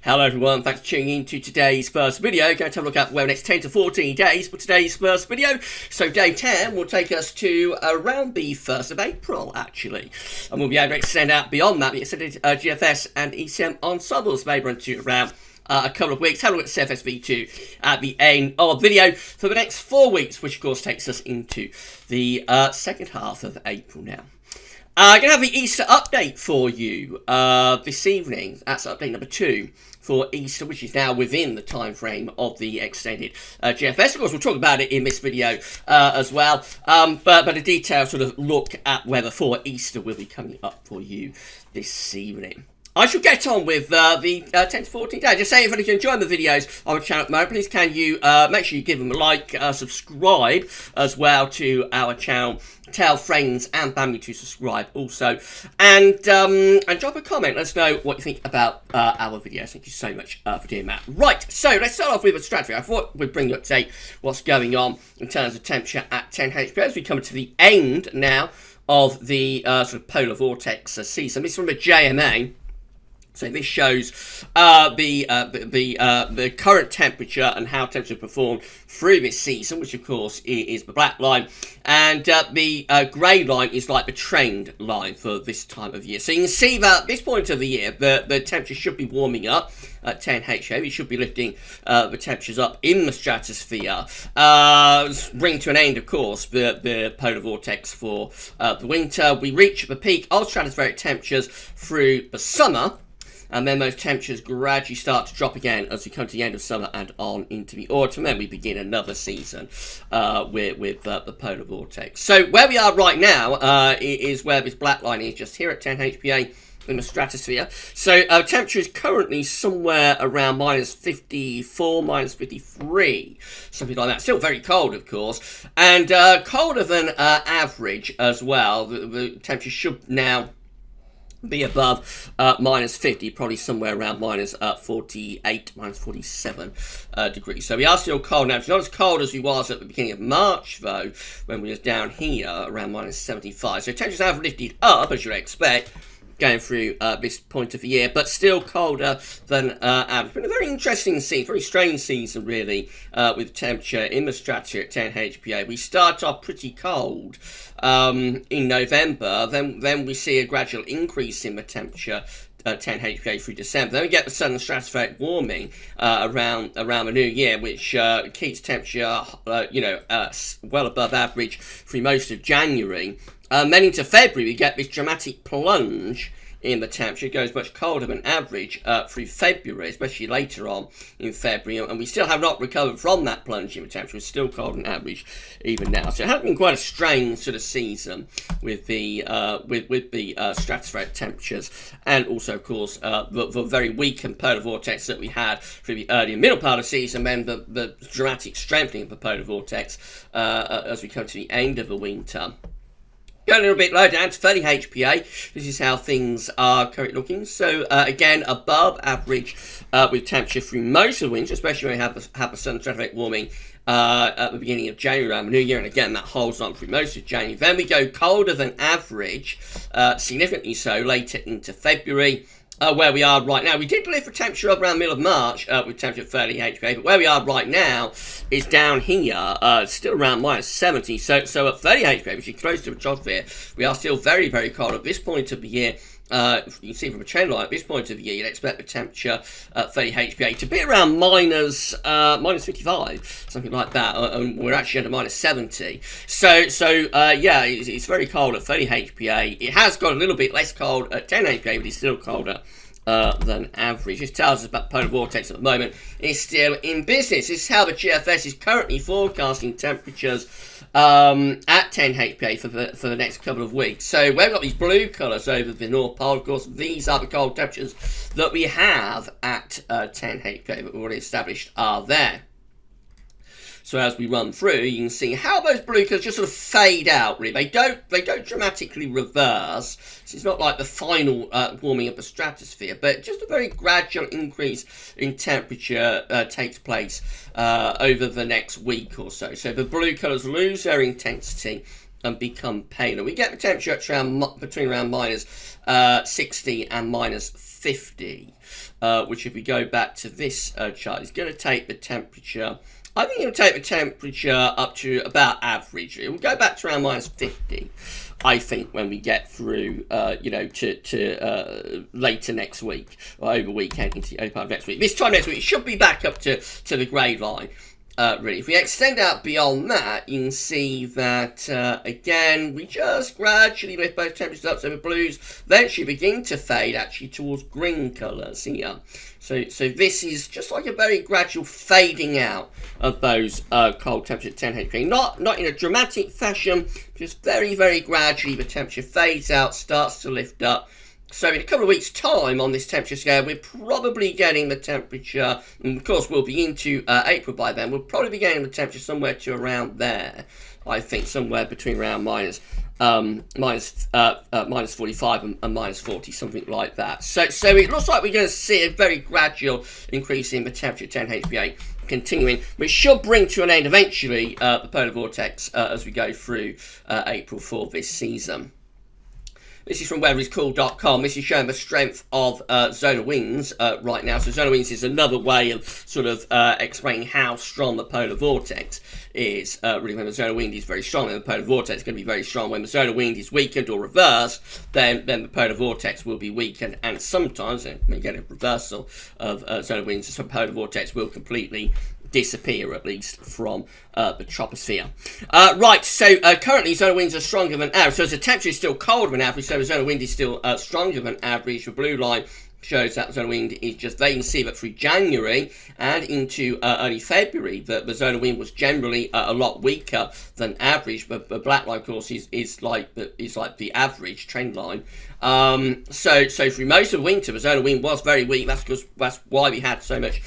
Hello everyone, thanks for tuning in to today's first video. Going to have a look at the next 10 to 14 days for today's first video. So day 10 will take us to around the 1st of April actually. And we'll be able to extend out beyond that. We extended GFS and ECM ensembles may run to around a couple of weeks. Have a look at CFSV2 at the end of the video for the next 4 weeks, which of course takes us into the second half of April now. I'm going to have the Easter update for you this evening. That's update number 2 for Easter, which is now within the time frame of the extended GFS. Of course, we'll talk about it in this video as well. But a detailed sort of look at weather for Easter will be coming up for you this evening. I shall get on with the 10 to 14 days. Just saying, if you're enjoying the videos on the channel at the moment, please can you make sure you give them a like, subscribe as well to our channel. Tell friends and family to subscribe also, and drop a comment. Let us know what you think about our videos. Thank you so much for doing that. Right, so let's start off with a Stratospheric. I thought we'd bring you up to date what's going on in terms of temperature at 10 HP as we come to the end now of the sort of polar vortex season. This is from the JMA. So this shows the current temperature and how temperature performed through this season, which of course is the black line, and the grey line is like the trend line for this time of year. So you can see that at this point of the year, the temperature should be warming up at 10 HO. We should be lifting the temperatures up in the stratosphere, bring to an end, of course, the polar vortex for the winter. We reach the peak of stratospheric temperatures through the summer, and then those temperatures gradually start to drop again as we come to the end of summer and on into the autumn. Then we begin another season with the polar vortex. So where we are right now is where this black line is, just here at 10 HPA in the stratosphere. So temperature is currently somewhere around minus 54, minus 53, something like that. Still very cold, of course, and colder than average as well. The temperature should now be above minus 50, probably somewhere around minus 48, minus 47 degrees. So we are still cold now. It's not as cold as we was at the beginning of March, though, when we was down here around minus 75. So temperatures have lifted up, as you'd expect, going through this point of the year, but still colder than average. It's been a very interesting season, very strange season, really, with temperature in the stratosphere at 10 HPA. We start off pretty cold in November, then we see a gradual increase in the temperature 10 HPA through December. Then we get the sudden stratospheric warming around the new year, which keeps temperature well above average through most of January. Then into February, we get this dramatic plunge in the temperature. It goes much colder than average through February, especially later on in February, and we still have not recovered from that plunge in the temperature. It's still colder than average even now. So it has been quite a strange sort of season with the stratospheric temperatures, and also, of course, the very weak and polar vortex that we had through the early and middle part of the season, then the dramatic strengthening of the polar vortex as we come to the end of the winter. Going a little bit lower down to 30 HPA, this is how things are currently looking. So again, above average with temperature through most of the winter, especially when we have the sudden stratospheric warming at the beginning of January around the new year, and again that holds on through most of January. Then we go colder than average, significantly so, later into February. Where we are right now, we did lift for temperature up around the middle of March with temperature at 30 HPA, but where we are right now is down here, still around minus 70. So at 30 HPA, which is close to the troposphere, we are still very, very cold at this point of the year. You can see from a trend line at this point of the year, you'd expect the temperature at 30 HPA to be around minus 55, something like that, and we're actually under minus 70. So yeah, it's very cold at 30 HPA. It has got a little bit less cold at 10 HPA, but it's still colder than average. This tells us about polar vortex at the moment is still in business. This is how the GFS is currently forecasting temperatures at 10 HPA for the next couple of weeks. So we've got these blue colours over the North Pole. Of course, these are the cold temperatures that we have at 10 HPA that we've already established are there. So as we run through, you can see how those blue colours just sort of fade out, really. They don't dramatically reverse. So it's not like the final warming of the stratosphere, but just a very gradual increase in temperature takes place over the next week or so. So the blue colours lose their intensity and become paler. We get the temperature between around minus 60 and minus 50, which if we go back to this chart, is going to take the temperature. I think it'll take the temperature up to about average. It will go back to around minus 50, I think, when we get through, to later next week, or over weekend into the part of next week. This time next week, it should be back up to the grey line. Really, if we extend out beyond that, you can see that, again, we just gradually lift both temperatures up, so the blues eventually begin to fade, actually, towards green colours here. So this is just like a very gradual fading out of those cold temperatures at 10 HP. Not in a dramatic fashion, just very, very gradually the temperature fades out, starts to lift up. So in a couple of weeks' time on this temperature scale, we're probably getting the temperature, and of course we'll be into April by then, we'll probably be getting the temperature somewhere to around there. I think somewhere between around minus 45 and minus 40, something like that. So it looks like we're going to see a very gradual increase in the temperature at 10 HPA continuing, which should bring to an end eventually the polar vortex as we go through April for this season. This is from weatheriscool.com. This is showing the strength of zonal winds right now. So zonal winds is another way of sort of explaining how strong the polar vortex is. Really, when the zonal wind is very strong, then the polar vortex is going to be very strong. When the zonal wind is weakened or reversed, then the polar vortex will be weakened. And sometimes, we get a reversal of zonal winds, so the polar vortex will completely disappear, at least from the troposphere. Right, so currently zonal winds are stronger than average. So the temperature is still colder than average, so the zonal wind is still stronger than average. The blue line shows that zonal wind is just, they can see that through January and into early February, that the zonal wind was generally a lot weaker than average. But the black line, of course, is like the average trend line. So through most of winter, the zonal wind was very weak. That's why we had so much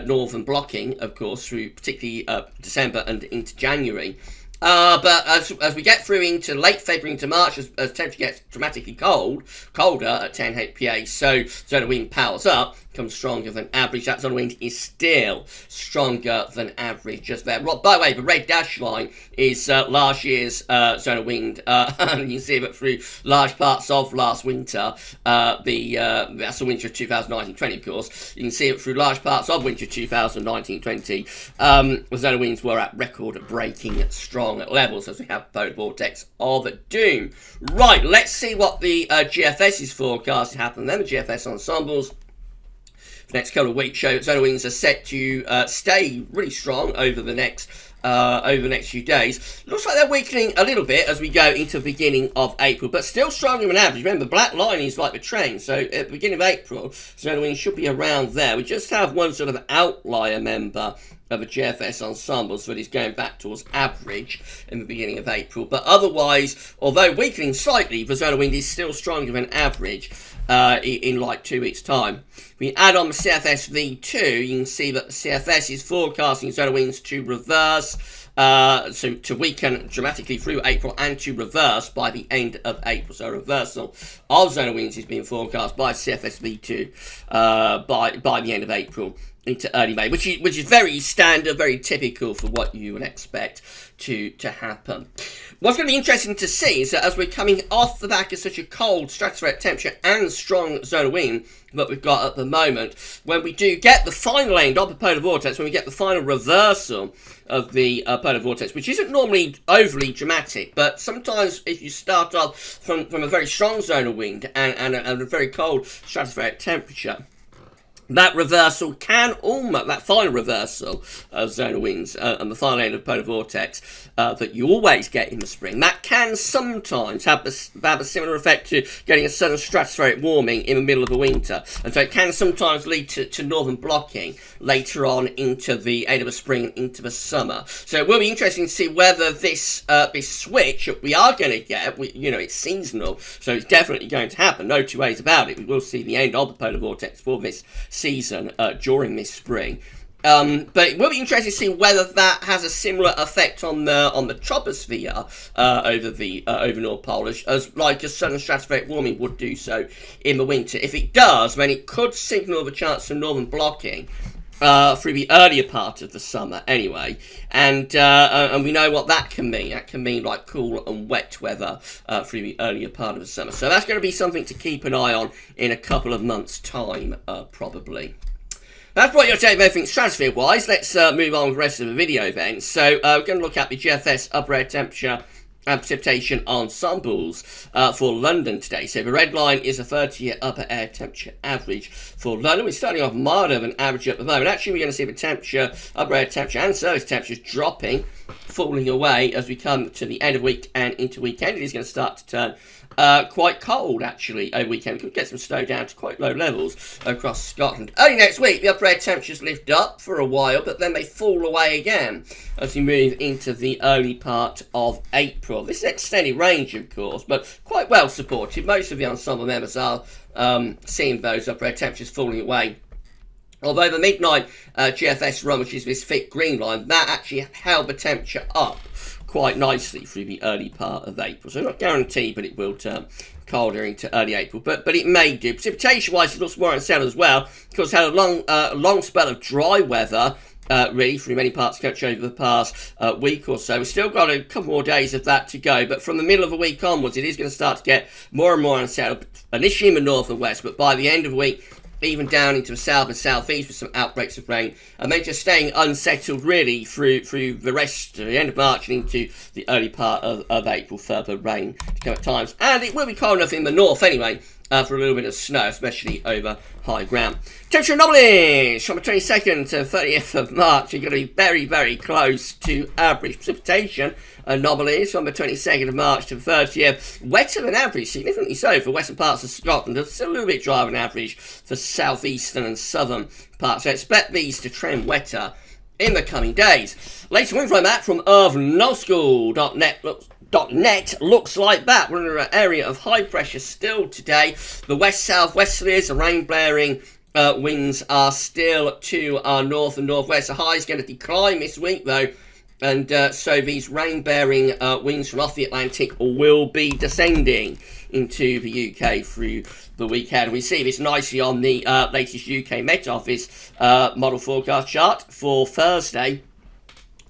northern blocking, of course, through particularly December and into January. But as we get through into late February into March, as temperature gets dramatically colder at 10 HPA, so zonal wind powers up, becomes stronger than average. That zonal wind is still stronger than average just there. By the way, the red dash line is last year's zonal wind. You can see that through large parts of last winter, that's the winter of 2019-20, of course. You can see it through large parts of winter 2019-20. The zonal winds were at record-breaking strong levels as we have polar vortex of doom. Right, let's see what the GFS is forecast to happen then. The GFS ensembles for the next couple of weeks show that zonal winds are set to stay really strong over the next few days. Looks like they're weakening a little bit as we go into the beginning of April, but still stronger than average. Remember, the black line is like the trend, so at the beginning of April, zonal winds should be around there. We just have one sort of outlier member of a GFS ensemble, so it is going back towards average in the beginning of April. But otherwise, although weakening slightly, the zonal wind is still stronger than average in like 2 weeks' time. If we add on the CFS V2, you can see that the CFS is forecasting zonal winds to reverse, so to weaken dramatically through April and to reverse by the end of April. So a reversal of zonal winds is being forecast by CFS V2 by the end of April into early May, which is very standard, very typical for what you would expect to happen. What's going to be interesting to see is that as we're coming off the back of such a cold stratospheric temperature and strong zonal wind that we've got at the moment, when we do get the final end of the polar vortex, when we get the final reversal of the polar vortex, which isn't normally overly dramatic, but sometimes if you start off from a very strong zonal wind and a very cold stratospheric temperature, that reversal can almost, that final reversal of zonal winds and the final end of polar vortex that you always get in the spring, that can sometimes have a similar effect to getting a sudden stratospheric warming in the middle of the winter. And so it can sometimes lead to northern blocking later on into the end of the spring and into the summer. So it will be interesting to see whether this switch that we are going to get, it's seasonal, so it's definitely going to happen. No two ways about it. We will see the end of the polar vortex for this season during this spring, but it will be interesting to see whether that has a similar effect on the troposphere over North Pole as like a sudden stratospheric warming would do so in the winter. If it does, then it could signal the chance of northern blocking through the earlier part of the summer anyway, and we know what that can mean. That can mean like cool and wet weather through the earlier part of the summer. So that's going to be something to keep an eye on in a couple of months' time, probably. That's what you're saying, everything stratosphere-wise. Let's move on with the rest of the video then. So we're going to look at the GFS upper air temperature and precipitation ensembles for London today. So the red line is a 30-year upper air temperature average for London. We're starting off milder than average at the moment. Actually, we're going to see the temperature, upper air temperature and surface temperatures dropping, falling away as we come to the end of week and into weekend. It is going to start to turn quite cold, actually, over weekend. We could get some snow down to quite low levels across Scotland. Early next week, the upper air temperatures lift up for a while, but then they fall away again as we move into the early part of April. This is extended range, of course, but quite well supported. Most of the ensemble members are seeing those upper air temperatures falling away. Although the midnight GFS run, which is this thick green line, that actually held the temperature up quite nicely through the early part of April. So not guaranteed, but it will turn colder into early April. But it may do. Precipitation-wise, it looks more unsettled as well, because it had a long spell of dry weather, really, through many parts of the country over the past week or so. We've still got a couple more days of that to go, but from the middle of the week onwards, it is going to start to get more and more unsettled, initially in the north and west, but by the end of the week, even down into the south and southeast with some outbreaks of rain, and then just staying unsettled really through the rest of the end of March and into the early part of April. Further rain to come at times, and it will be cold enough in the north anyway for a little bit of snow, especially over high ground. Temperature anomalies from the 22nd to 30th of March are going to be very, very close to average. Precipitation anomalies from the 22nd of March to the 30th, wetter than average, significantly so for western parts of Scotland. It's still a little bit drier than average for southeastern and southern parts. So expect these to trend wetter in the coming days. Latest info map from earthnullschool.net looks like that. We're in an area of high pressure still today. The west-south-westerlies, the rain-bearing winds are still to our north and northwest. The high is going to decline this week though, and so these rain-bearing winds from off the Atlantic will be descending into the UK through the weekend. We see this nicely on the latest UK Met Office model forecast chart for Thursday.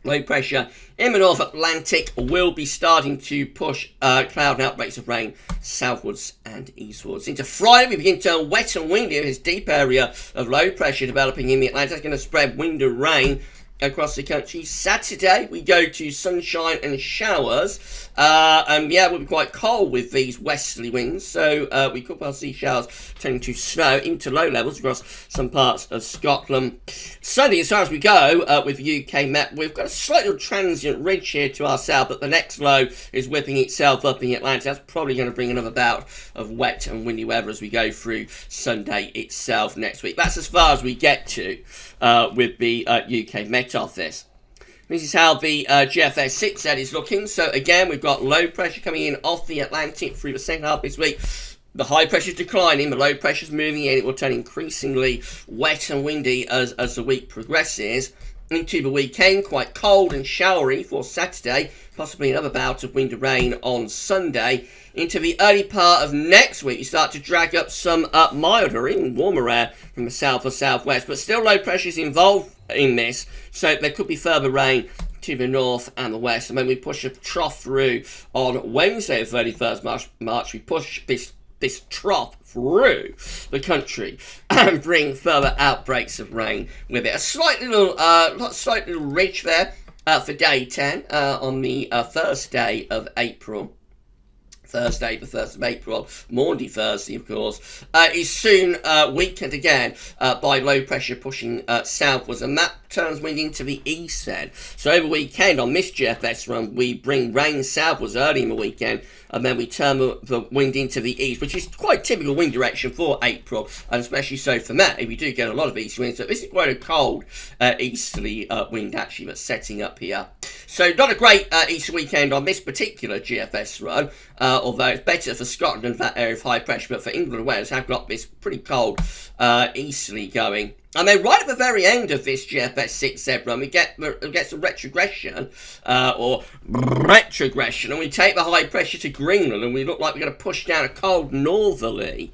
Low pressure in the North Atlantic will be starting to push cloud and outbreaks of rain southwards and eastwards. Into Friday, we begin to turn wet and windy. This deep area of low pressure developing in the Atlantic is going to spread wind and rain across the country. Saturday, we go to sunshine and showers. And yeah, we'll be quite cold with these westerly winds. So we could well see showers turning to snow into low levels across some parts of Scotland. Sunday, as far as we go with the UK Met, we've got a slightly transient ridge here to our south, but the next low is whipping itself up in the Atlantic. That's probably going to bring another bout of wet and windy weather as we go through Sunday itself next week. That's as far as we get to with the UK Met Office. This is how the GFS 6Z is looking. So again, we've got low pressure coming in off the Atlantic through the second half this week. The high pressure is declining, the low pressure is moving in. It will turn increasingly wet and windy as the week progresses. Into the weekend, quite cold and showery for Saturday, possibly another bout of wind and rain on Sunday. Into the early part of next week, you start to drag up some milder, even warmer air from the south or southwest, but still low pressure is involved in this, so there could be further rain to the north and the west. And when we push a trough through on Wednesday, the 31st March, we push this trough through the country and bring further outbreaks of rain with it. A slight little ridge there for day 10 on the first day of April. Thursday, the 1st of April, Maundy Thursday, of course, is soon weakened again by low pressure pushing southwards, and that turns wind into the east then. So over the weekend on this GFS run, we bring rain southwards early in the weekend, and then we turn the wind into the east, which is quite typical wind direction for April, and especially so for May. We do get a lot of east winds, so this is quite a cold easterly wind actually that's setting up here. So not a great Easter weekend on this particular GFS run, although it's better for Scotland and that area of high pressure, but for England and Wales have got this pretty cold easterly going. And then right at the very end of this GFS 6Z run, we get some retrogression, and we take the high pressure to Greenland, and we look like we're going to push down a cold northerly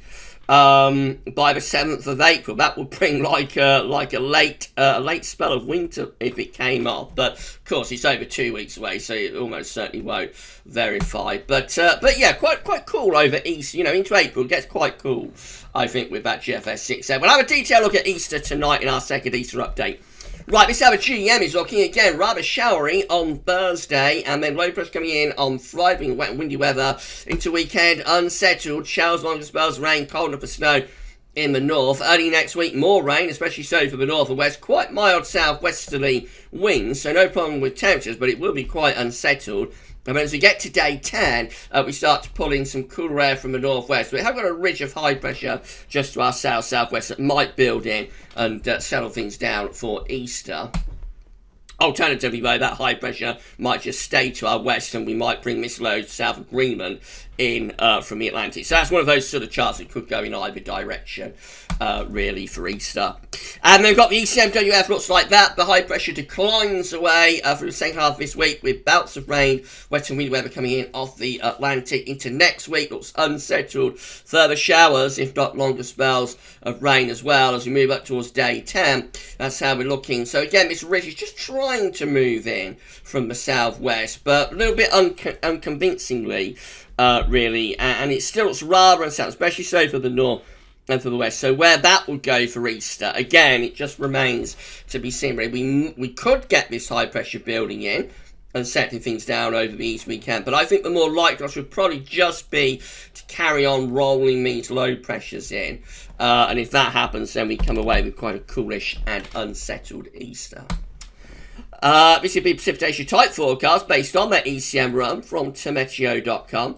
by the 7th of April. That would bring like a late spell of winter if it came off. But of course, it's over 2 weeks away, so it almost certainly won't verify. But yeah, quite cool over Easter. You know, into April it gets quite cool, I think, with that GFS 6. We'll have a detailed look at Easter tonight in our second Easter update. Right, this hour GEM is looking again rather showery on Thursday, and then low pressure coming in on Friday, wet and windy weather into weekend, unsettled, showers, longer spells, rain, cold enough for snow in the north. Early next week, more rain, especially so for the north and west. Quite mild southwesterly winds, so no problem with temperatures, but it will be quite unsettled. And then as we get to day 10, we start to pull in some cooler air from the northwest. We have got a ridge of high pressure just to our south-southwest that might build in and settle things down for Easter. Alternatively, though, that high pressure might just stay to our west, and we might bring this low south of Greenland in from the Atlantic. So that's one of those sort of charts that could go in either direction, really, for Easter. And then we've got the ECMWF, looks like that. The high pressure declines away for the second half of this week with bouts of rain, wet and windy weather coming in off the Atlantic into next week. Looks unsettled. Further showers, if not longer spells of rain as well as we move up towards day 10. That's how we're looking. So again, this ridge is just trying to move in from the southwest, but a little bit unconvincingly, really, and it still looks rather unsettled, especially so for the north and for the west. So where that would go for Easter, again, it just remains to be seen. We could get this high pressure building in and settling things down over the East weekend, but I think the more likely would probably just be to carry on rolling these low pressures in, and if that happens, then we come away with quite a coolish and unsettled Easter. This would be precipitation type forecast based on that ECM run from Temeteo.com.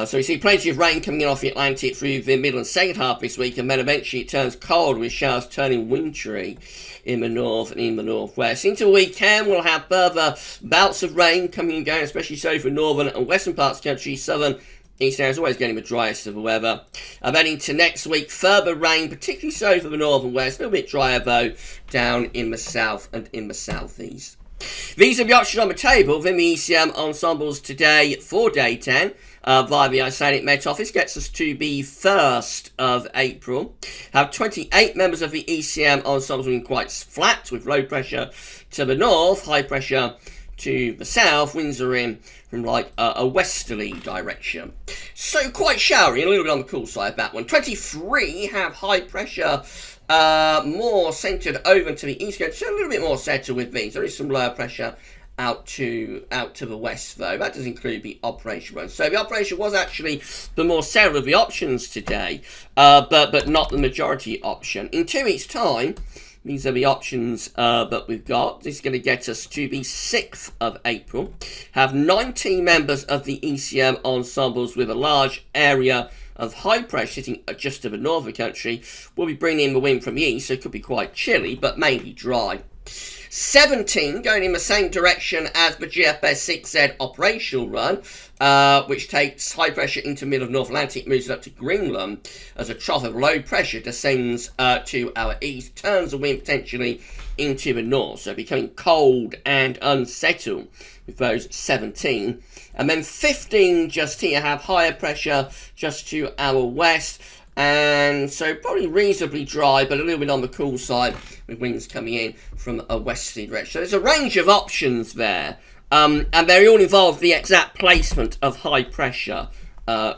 So we see plenty of rain coming in off the Atlantic through the middle and second half this week, and then eventually it turns cold with showers turning wintry in the north and in the northwest. Into the weekend, we'll have further bouts of rain coming and going, especially so for northern and western parts of the country. Southern East area is always getting the driest of the weather. And then into next week, further rain, particularly so for the north and west. A little bit drier, though, down in the south and in the southeast. These are the options on the table within the ECM ensembles today for day 10. Via the Icelandic Met Office gets us to the 1st of April. Have 28 members of the ECM ensembles being quite flat with low pressure to the north, high pressure to the south. Winds are in from like a westerly direction. So quite showery and a little bit on the cool side of that one. 23 have high pressure more centred over to the east coast, so a little bit more settled with these. There is some lower pressure out to the west, though. That does include the operation run. So the operation was actually the more settled of the options today, but not the majority option. In 2 weeks' time, these are the options that we've got. This is going to get us to the 6th of April. Have 19 members of the ECM ensembles with a large area of high pressure sitting just to the north of the country. We'll be bringing in the wind from the east, so it could be quite chilly, but mainly dry. 17 going in the same direction as the GFS 6Z operational run, which takes high pressure into the middle of North Atlantic, moves it up to Greenland as a trough of low pressure descends to our east, turns the wind potentially into the north, so becoming cold and unsettled with those 17. And then 15 just here have higher pressure just to our west, and so probably reasonably dry, but a little bit on the cool side with winds coming in from a westerly direction. So there's a range of options there, and they all involve the exact placement of high pressure,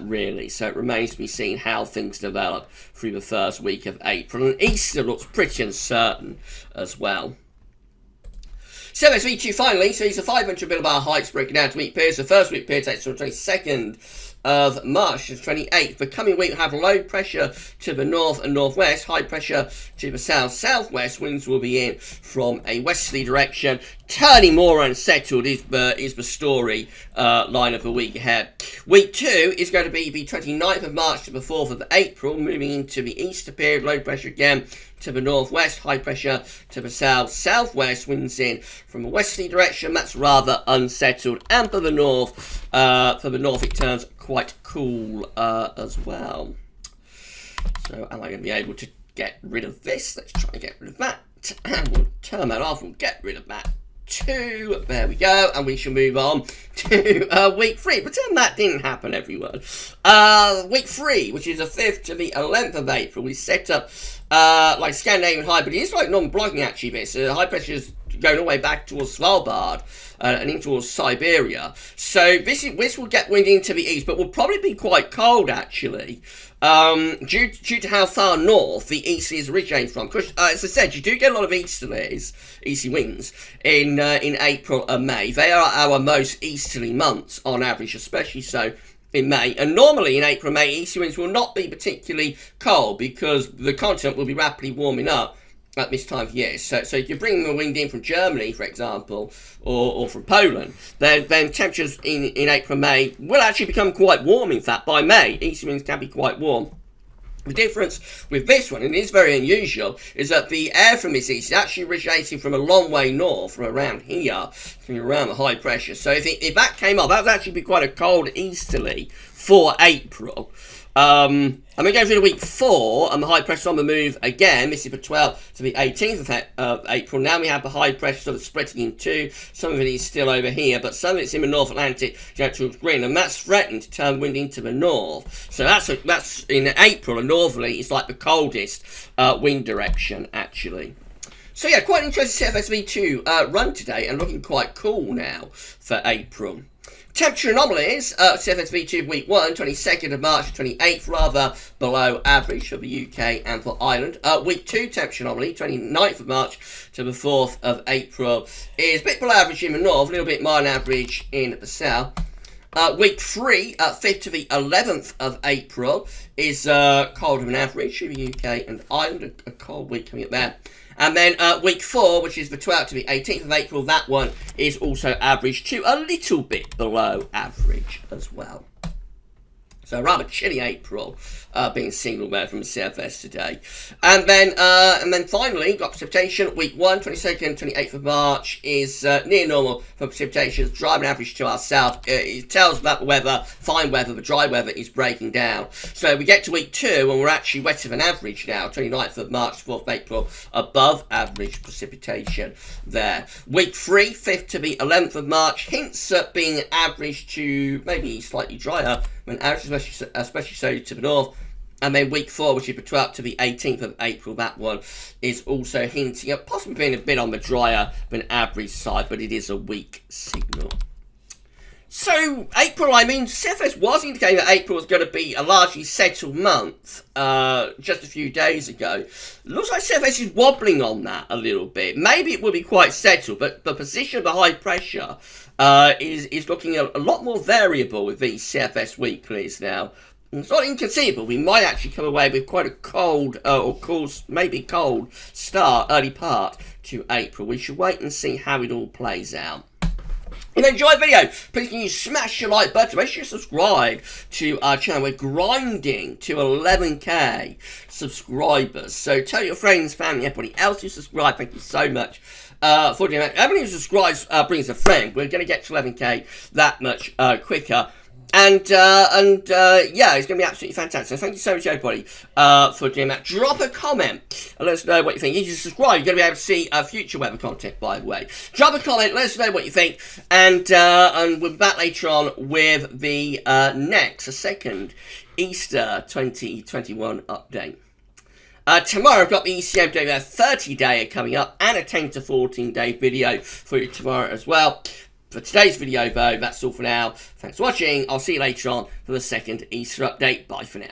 really. So it remains to be seen how things develop through the first week of April. And Easter looks pretty uncertain as well. So SV2 finally, so these are 500 millibar heights broken down to week periods. The first week period takes from the 22nd of March to the 28th. The coming week will have low pressure to the north and northwest, high pressure to the south-southwest. Winds will be in from a westerly direction. Turning more unsettled is the story line of the week ahead. Week 2 is going to be the 29th of March to the 4th of April, moving into the Easter period. Low pressure again to the northwest, high pressure to the south-southwest. Winds in from a westerly direction. That's rather unsettled. And for the north it turns quite cool as well. So am I going to be able to get rid of this? Let's try and get rid of that. And we'll turn that off. We'll get rid of that 2. There we go. And we shall move on to week 3. Pretend that didn't happen, everyone. Week 3, which is the 5th to the 11th of April, we set up like Scandinavian high, but it is like non-blocking actually. This high pressure is going all the way back towards Svalbard and in towards Siberia. So this will get wind into the east, but will probably be quite cold actually. Due to how far north the east is originating from. Because, as I said, you do get a lot of easterly winds in April and May. They are our most easterly months on average, especially so in May. And normally in April and May, easterly winds will not be particularly cold because the continent will be rapidly warming up at this time of year. So if you bring the wind in from Germany, for example, or from Poland, then temperatures in April and May will actually become quite warm. In fact, by May, east winds can be quite warm. The difference with this one, and it is very unusual, is that the air from this east is actually originating from a long way north, from around here, from around the high pressure. So if that came up, that would actually be quite a cold easterly for April. And we go through to week 4, and the high pressure on the move again. This is the 12th to the 18th of April. Now we have the high pressure sort of splitting in two. Some of it is still over here, but some of it's in the North Atlantic down towards Greenland, and that's threatening to turn wind into the north. So that's in April, and northerly it's like the coldest wind direction actually. So yeah, quite interesting CFSV2 run today, and looking quite cool now for April. Temperature anomalies, CFSV2 week 1, 22nd of March to 28th, rather below average for the UK and for Ireland. Week 2 temperature anomaly, 29th of March to the 4th of April, is a bit below average in the north, a little bit more than average in the south. Week 3, 5th to the 11th of April, is colder than average for the UK and Ireland, a cold week coming up there. And then week 4, which is the 12th to the 18th of April, that one is also average to a little bit below average as well. So rather chilly April being signalled there from the CFS today. And then finally, got precipitation. Week 1, 22nd, 28th of March is near normal for precipitation. Driving average to our south. It tells about the weather, fine weather, the dry weather is breaking down. So we get to week 2 and we're actually wetter than average now. 29th of March, 4th of April, above average precipitation there. Week 3, 5th to the 11th of March, hints at being average to maybe slightly drier than average, especially so to the north. And then week 4, which is the 12th to the 18th of April, that one is also hinting at possibly being a bit on the drier than average side, but it is a weak signal. So, April, I mean, CFS was indicating that April was going to be a largely settled month just a few days ago. Looks like CFS is wobbling on that a little bit. Maybe it will be quite settled, but the position of the high pressure is looking a lot more variable with these CFS weeklies now. It's not inconceivable. We might actually come away with quite a cold, or cool, maybe cold start, early part to April. We should wait and see how it all plays out. If you enjoyed the video, please can you smash your like button. Make sure you subscribe to our channel. We're grinding to 11k subscribers. So tell your friends, family, everybody else who subscribe. Thank you so much for doing that. Everybody who subscribes brings a friend. We're going to get to 11k that much quicker. And yeah, it's going to be absolutely fantastic. So thank you so much, everybody, for doing that. Drop a comment and let us know what you think. If you subscribe, you're going to be able to see future weather content, by the way. Drop a comment, let us know what you think. And we'll be back later on with the second Easter 2021 update. Tomorrow I've got the ECM Day 30-day coming up and a 10 to 14-day video for you tomorrow as well. For today's video, though, that's all for now. Thanks for watching. I'll see you later on for the second Easter update. Bye for now.